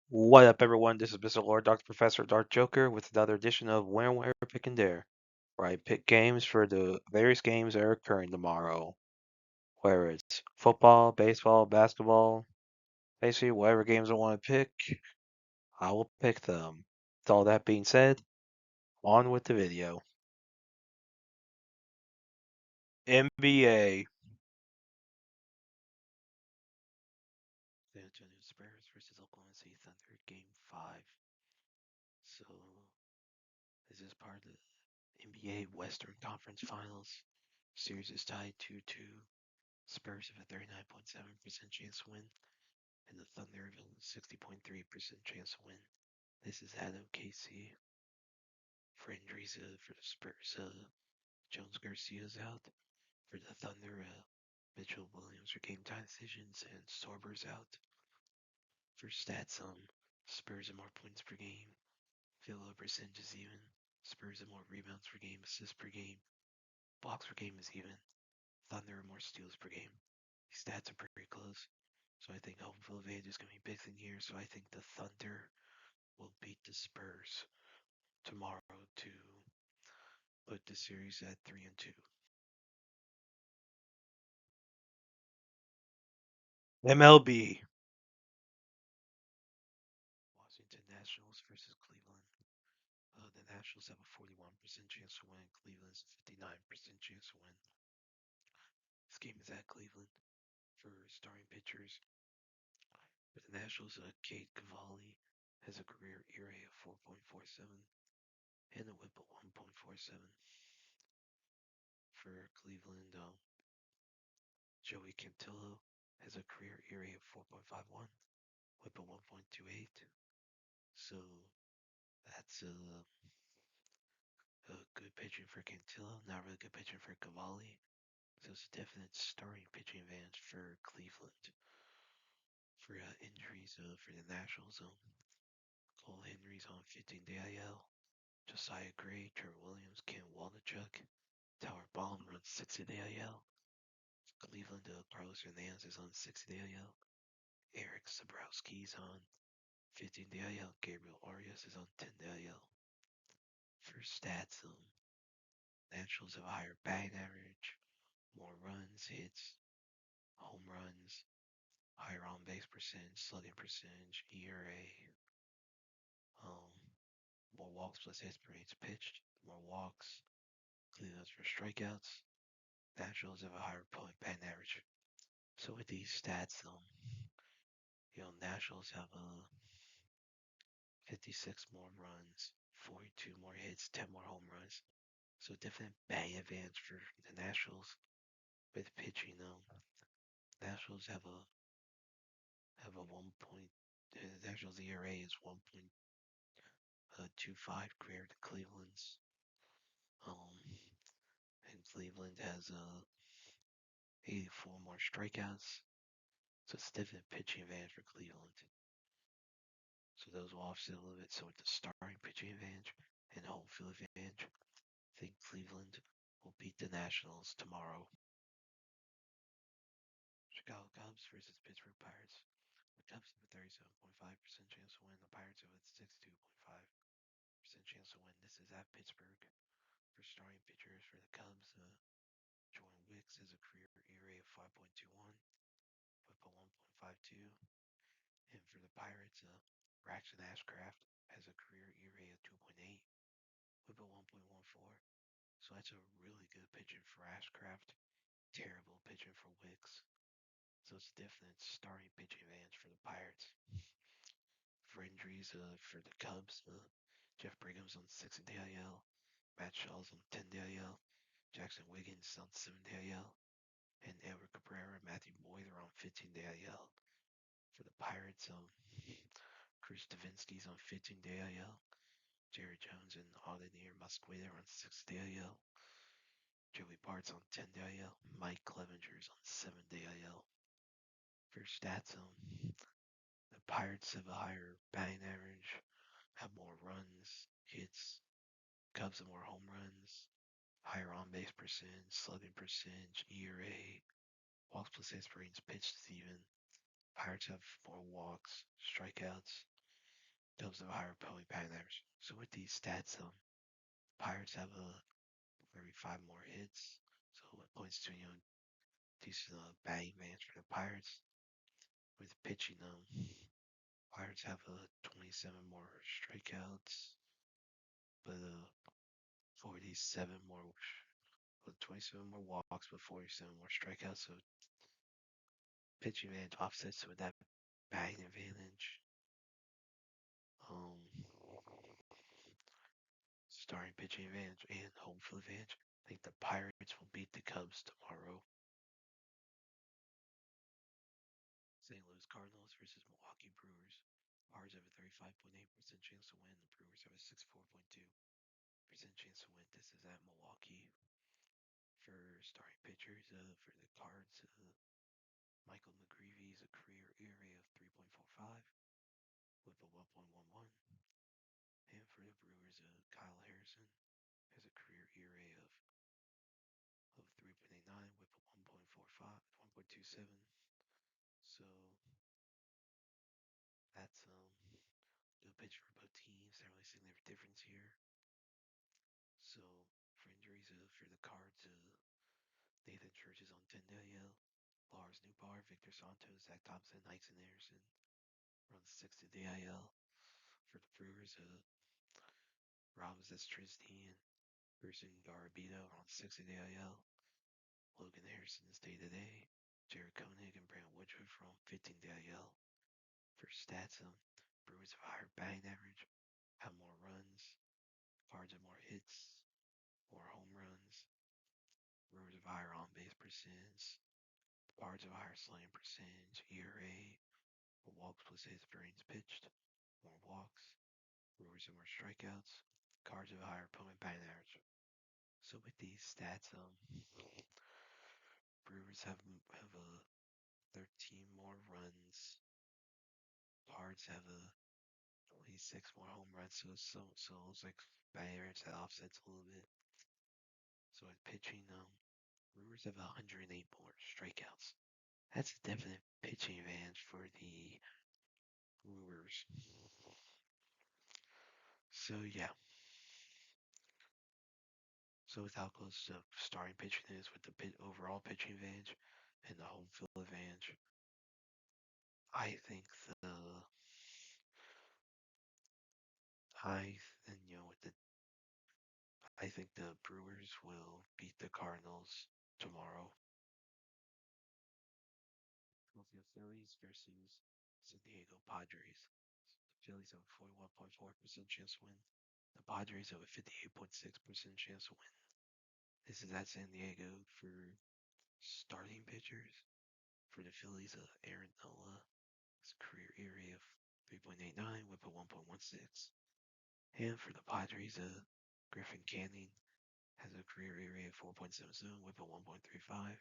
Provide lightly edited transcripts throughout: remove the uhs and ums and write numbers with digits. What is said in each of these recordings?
What up, everyone? This is Mr. Lord, Dr. Professor, Dark Joker, with another edition of When, Where, Pick, and Dare, where I pick games for the various games that are occurring tomorrow. Whether it's football, baseball, basketball, basically whatever games I want to pick, I will pick them. With all that being said, on with the video. NBA. San Antonio Spurs versus Oklahoma City Thunder, Game 5. So, this is part of the NBA Western Conference Finals. Series is tied 2-2. Spurs have a 39.7% chance to win, and the Thunder have a 60.3% chance to win. This is at OKC. For injuries for the Spurs, Jones Garcia's out. For the Thunder, Mitchell Williams for game time decisions, and Sorber's out. For stats, Spurs have more points per game. Field goal percentage is even. Spurs have more rebounds per game, assists per game. Blocks per game is even. Thunder have more steals per game. These stats are pretty close. So I think home field advantage is going to be big thing here. So I think the Thunder will beat the Spurs tomorrow to put the series at 3-2. MLB. Washington Nationals versus Cleveland. The Nationals have a 41% chance to win. Cleveland's 59% chance to win. This game is at Cleveland. For starting pitchers, for the Nationals, Cade Cavalli has a career ERA of 4.47 and a WHIP of 1.47. For Cleveland, Joey Cantillo has a career ERA of 4.51, WHIP of 1.28. So that's a good pitching for Cantillo, not really good pitching for Cavalli. So it's a definite starting pitching advantage for Cleveland. For injuries for the Nationals, Cole Henry's on 15-day IL. Josiah Gray, Trevor Williams, Ken Waldichuk, Tower Bond runs 60-day IL. Cleveland, Carlos Hernandez is on 60-day IL. Eric Sabrowski's on 15-day IL. Gabriel Arias is on 10-day IL. For stats, Nationals have a higher batting average, more runs, hits, home runs, higher on base percentage, slugging percentage, ERA, more walks plus hits per innings pitched, more walks. Cleveland's for strikeouts. Nationals have a higher batting average. So with these stats, Nationals have 56 more runs, 42 more hits, 10 more home runs. So definite batting advantage for the Nationals with pitching. Nationals have a 1 point. The Nationals ERA is 1.25 compared to Cleveland's. And Cleveland has 84 more strikeouts. So it's definite pitching advantage for Cleveland. So those will offset a little bit. So with the starting pitching advantage and home field advantage, I think Cleveland will beat the Nationals tomorrow. Chicago Cubs versus Pittsburgh Pirates. The Cubs have a 37.5% chance to win. The Pirates have a 62.5% chance to win. This is at Pittsburgh. For starting pitchers for the Cubs, Jordan Wicks has a career ERA of 5.21, WHIP of 1.52. And for the Pirates, Braxton Ashcraft has a career ERA of 2.8, WHIP of 1.14. So that's a really good pitching for Ashcraft. Terrible pitching for Wicks. So it's definite starting pitching advantage for the Pirates. For injuries, for the Cubs, Jeff Brigham's on 60-day IL, Matt Shaw's on 10-day IL, Jackson Wiggins on 7-day IL, and Edward Cabrera and Matthew Boyd are on 15-day IL. For the Pirates, Chris Davinsky's on 15-day IL, Jerry Jones and Audemars Mosqueda are on 6-day IL, Joey Bart's on 10-day IL, Mike Clevenger's on 7-day IL. For stats, the Pirates have a higher batting average, have more runs, hits. Cubs have more home runs, higher on base percentage, slugging percentage, ERA, walks plus hits per innings pitched is even. Pirates have more walks, strikeouts. Cubs have a higher point batting average. So with these stats, Pirates have every 5 more hits. So it points to decent batting advantage for the Pirates. With pitching, Pirates have 27 more strikeouts, but 47 more, 27 more walks, but 47 more strikeouts. So pitching advantage offsets with that batting advantage. Um, Starting pitching advantage and home field advantage. I think the Pirates will beat the Cubs tomorrow. St. Louis Cardinals versus Milwaukee Brewers. Pirates have a 35.8% chance to win. The Brewers have a 64.2% chance to win. This is at Milwaukee. For starting pitchers, for the Cards, Michael McGreevy is a career ERA of 3.45 with a 1.11. And for the Brewers, Kyle Harrison has a career ERA of 3.89 with a 1.45, 1.27. So that's good pitch for both teams. Not really seeing the difference here. So for injuries, for the Cards, Nathan Church is on 10-day IL. Lars Nootbaar, Victor Santos, Zach Thompson, Hyson Anderson are on 60-day IL. For the Brewers, Ramos Tristan and Gerson Garabito are on 60-day IL. Logan Harrison is day-to-day. Jared Koenig and Brant Woodruff are on 15-day IL. For stats, Brewers have a higher batting average, have more runs. Cards have more hits, more home runs. Brewers have higher on-base percentage. Cards have higher slam percentage, ERA, more walks plus hits per innings pitched, more walks. Brewers have more strikeouts. Cards have a higher opponent batting average. So with these stats, Brewers have 13 more runs. Cards have 26 more home runs. So it's like batting average that offsets a little bit. So with pitching, Brewers have 108 more strikeouts. That's a definite pitching advantage for the Brewers. So yeah. So with how close the starting pitching is with the overall pitching advantage and the home field advantage, I think the I and with the I think the Brewers will beat the Cardinals tomorrow. Philadelphia Phillies versus San Diego Padres. The Phillies have a 41.4% chance to win. The Padres have a 58.6% chance to win. This is at San Diego for starting pitchers. For the Phillies, Aaron Nola has a career ERA of 3.89 with a 1.16. And for the Padres, Griffin Canning has a career ERA of 4.77 with a 1.35.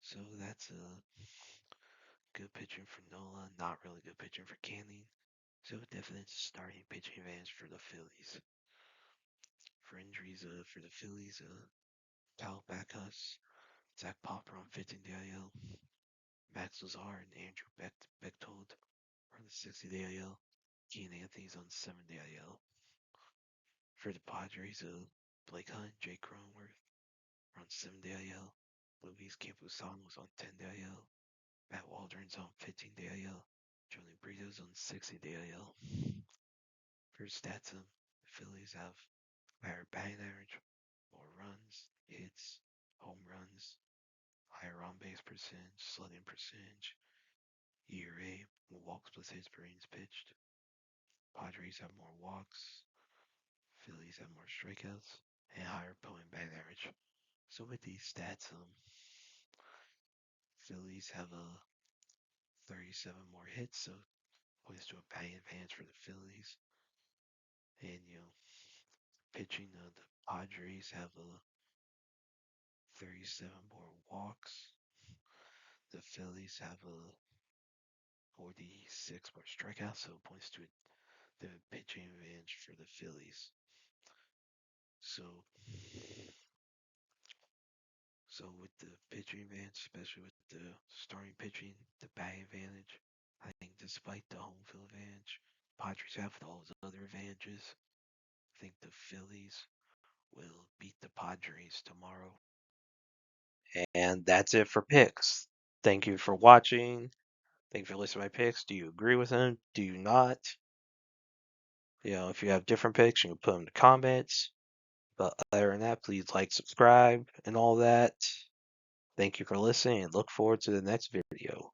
So that's a good pitching for Nola, not really good pitching for Canning. So definitely it's a starting pitching advantage for the Phillies. For injuries, for the Phillies, Kyle Backus, Zach Popper on 15-day IL, Max Lazar and Andrew Bechtold are on the 60-day IL. Ian Anthony's on 7-day IL. For the Padres, Blake Hunt, Jake Cronenworth are on 7-day IL. Luis Campusano was on 10-day IL. Matt Waldron's on 15-day IL. Johnny Brito's on 60-day IL. For stats, the Phillies have higher batting average, more runs, hits, home runs, higher on-base percentage, slugging percentage, ERA, more walks plus hits per innings pitched. Padres have more walks. Phillies have more strikeouts and higher opponent batting average. So with these stats, Phillies have 37 more hits, so points to a batting advantage for the Phillies. And pitching, the Padres have 37 more walks. The Phillies have 46 more strikeouts, so it points to the pitching advantage for the Phillies. So with the pitching advantage, especially with the starting pitching, the batting advantage, I think despite the home field advantage, Padres have with all those other advantages. I think the Phillies will beat the Padres tomorrow. And that's it for picks. Thank you for watching. Thank you for listening to my picks. Do you agree with them? Do you not? If you have different picks, you can put them in the comments. But other than that, please like, subscribe, and all that. Thank you for listening, and look forward to the next video.